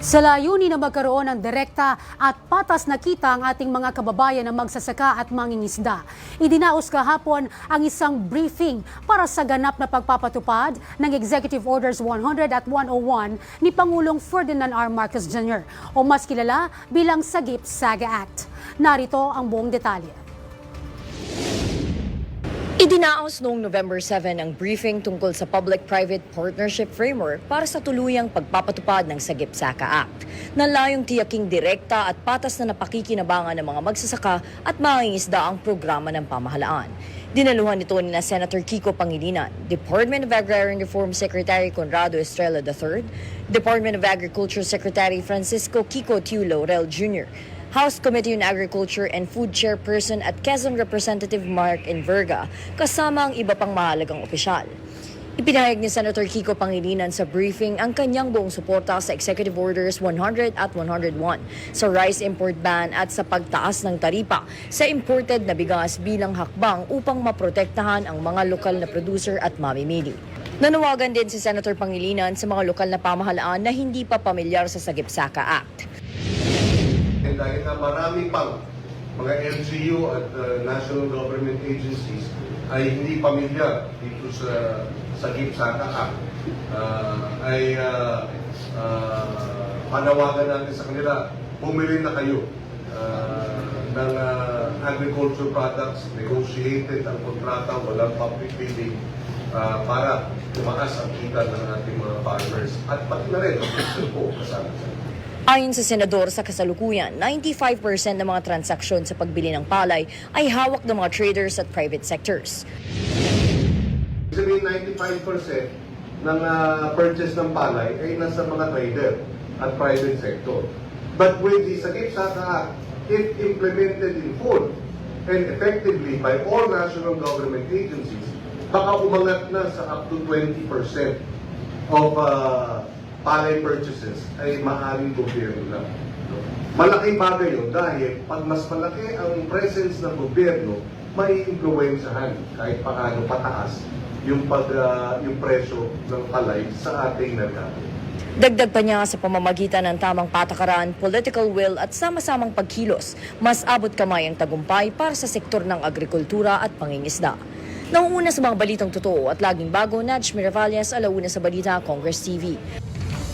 Sa layunin na magkaroon ng direkta at patas na kita ang ating mga kababayan na magsasaka at mangingisda, idinaos kahapon ang isang briefing para sa ganap na pagpapatupad ng Executive Orders 100 at 101 ni Pangulong Ferdinand R. Marcos Jr. o mas kilala bilang Sagip-Saga Act. Narito ang buong detalye. Idinaos noong November 7 ang briefing tungkol sa Public-Private Partnership Framework para sa tuluyang pagpapatupad ng Sagip-Saga Act na layong tiyaking direkta at patas na napakikinabangan ng mga magsasaka at mangingisda ang programa ng pamahalaan. Dinaluhan nito ni Senator Kiko Pangilinan, Department of Agrarian Reform Secretary Conrado Estrella III, Department of Agriculture Secretary Francisco Kiko Tiu Laurel Jr., House Committee on Agriculture and Food Chairperson at Quezon Representative Mark Enverga, kasama ang iba pang mahalagang opisyal. Ipinahayag ni Senator Kiko Pangilinan sa briefing ang kanyang buong suporta sa Executive Orders 100 at 101, sa rice import ban at sa pagtaas ng taripa sa imported na bigas bilang hakbang upang maprotektahan ang mga lokal na producer at mamimili. Nanawagan din si Senator Pangilinan sa mga lokal na pamahalaan na hindi pa pamilyar sa Sagip-Saga Act. Dahil na marami pang mga LGU at national government agencies ay hindi pamilyar dito sa Sagip-Saga Act, panawagan natin sa kanila, bumili na kayo ng agriculture products, negotiated ang kontrata, walang public bidding, para tumaas ang kita ng ating mga farmers at pati na rin ang gusto po kasama sa. Ayon sa senador, sa kasalukuyan, 95% ng mga transaksyon sa pagbili ng palay ay hawak ng mga traders at private sectors. Sabihin 95% ng purchase ng palay ay nasa mga trader at private sector. But with the Sagip-Saga Act, if implemented in full and effectively by all national government agencies, baka umangat na sa up to 20% of palay purchases ay maaaring gobyerno lang. Malaking bagay yun dahil pag mas malaki ang presence ng gobyerno, may influensyahan kahit paano pataas yung presyo ng palay sa ating merkado. Dagdag pa niya, sa pamamagitan ng tamang patakaran, political will at sama-samang pagkilos, mas abot kamay ang tagumpay para sa sektor ng agrikultura at pangingisda. Nauuna sa mga balitang totoo at laging bago, Nadj Miravalles, Alauna sa Balita, Congress TV.